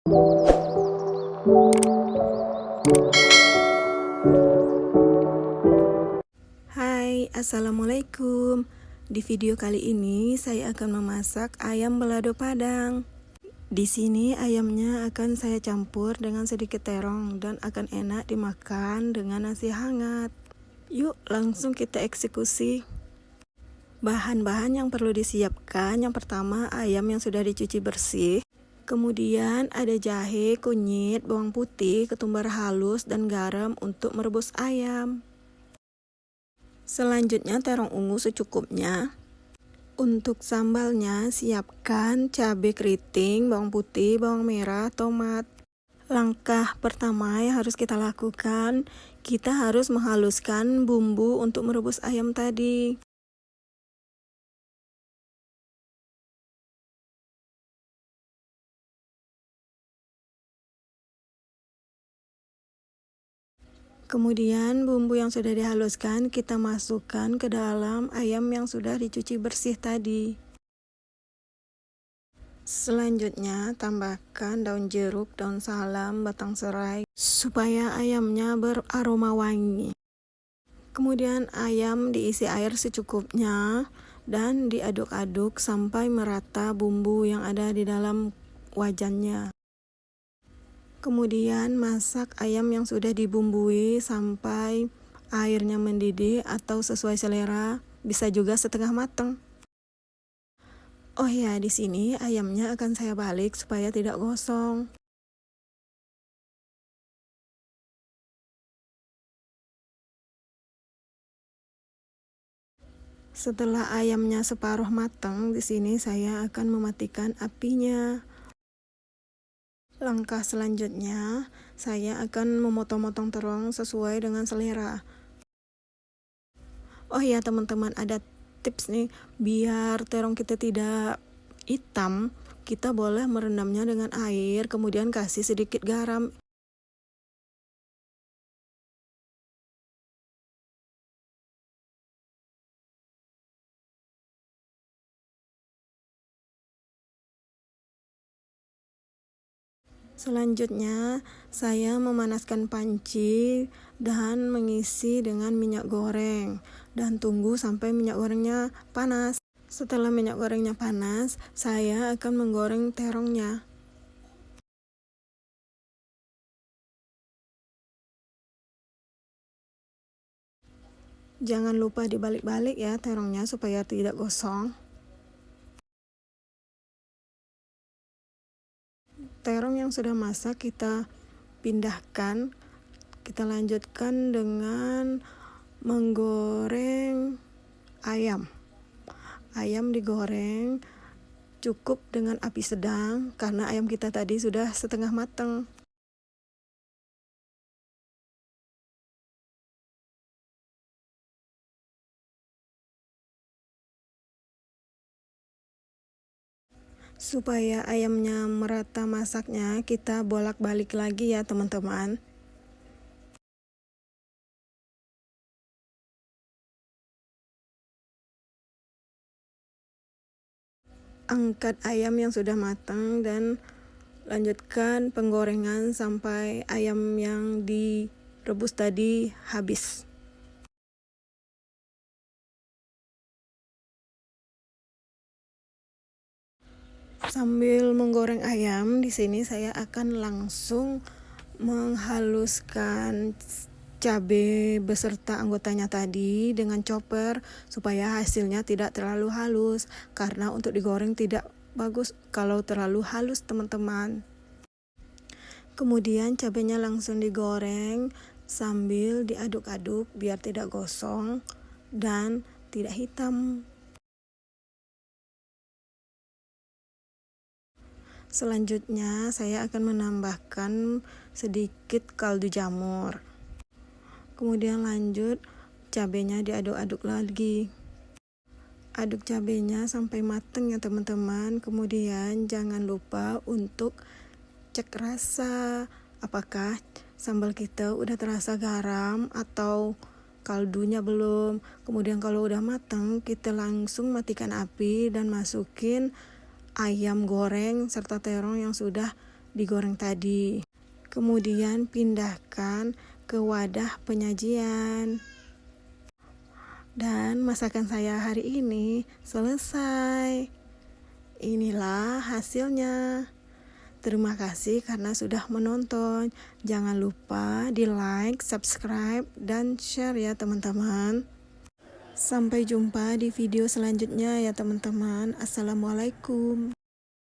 Hai, assalamualaikum. Di video kali ini saya akan memasak ayam balado Padang. Di sini ayamnya akan saya campur dengan sedikit terong dan akan enak dimakan dengan nasi hangat. Yuk, langsung kita eksekusi. Bahan-bahan yang perlu disiapkan, yang pertama ayam yang sudah dicuci bersih. Kemudian ada jahe, kunyit, bawang putih, ketumbar halus, dan garam untuk merebus ayam. Selanjutnya terong ungu secukupnya. Untuk sambalnya siapkan cabai keriting, bawang putih, bawang merah, tomat. Langkah pertama yang harus kita lakukan, kita harus menghaluskan bumbu untuk merebus ayam tadi. Kemudian bumbu yang sudah dihaluskan kita masukkan ke dalam ayam yang sudah dicuci bersih tadi. Selanjutnya tambahkan daun jeruk, daun salam, batang serai supaya ayamnya beraroma wangi. Kemudian ayam diisi air secukupnya dan diaduk-aduk sampai merata bumbu yang ada di dalam wajannya. Kemudian masak ayam yang sudah dibumbui sampai airnya mendidih atau sesuai selera, bisa juga setengah matang. Oh ya, di sini ayamnya akan saya balik supaya tidak gosong. Setelah ayamnya separuh matang, di sini saya akan mematikan apinya. Langkah selanjutnya, saya akan memotong-motong terong sesuai dengan selera. Oh ya teman-teman, ada tips nih, biar terong kita tidak hitam, kita boleh merendamnya dengan air, kemudian kasih sedikit garam. Selanjutnya, saya memanaskan panci dan mengisi dengan minyak goreng dan tunggu sampai minyak gorengnya panas. Setelah minyak gorengnya panas, saya akan menggoreng terongnya. Jangan lupa dibalik-balik ya terongnya supaya tidak gosong. Terong yang sudah masak kita pindahkan. Kita lanjutkan dengan menggoreng ayam. Ayam digoreng cukup dengan api sedang karena ayam kita tadi sudah setengah matang. Supaya ayamnya merata masaknya, kita bolak-balik lagi ya teman-teman. Angkat ayam yang sudah matang dan lanjutkan penggorengan sampai ayam yang direbus tadi habis. Sambil menggoreng ayam, di sini saya akan langsung menghaluskan cabai beserta anggotanya tadi dengan chopper supaya hasilnya tidak terlalu halus, karena untuk digoreng tidak bagus kalau terlalu halus teman-teman. Kemudian cabainya langsung digoreng sambil diaduk-aduk biar tidak gosong dan tidak hitam. Selanjutnya saya akan menambahkan sedikit kaldu jamur. Kemudian lanjut cabenya diaduk-aduk lagi. Aduk cabenya sampai matang ya teman-teman. Kemudian jangan lupa untuk cek rasa apakah sambal kita udah terasa garam atau kaldunya belum. Kemudian kalau udah matang, kita langsung matikan api dan masukin ayam goreng serta terong yang sudah digoreng tadi. Kemudian pindahkan ke wadah penyajian. Dan masakan saya hari ini selesai. Inilah hasilnya. Terima kasih karena sudah menonton. Jangan lupa di like, subscribe, dan share ya teman-teman. Sampai jumpa di video selanjutnya ya teman-teman. Assalamualaikum.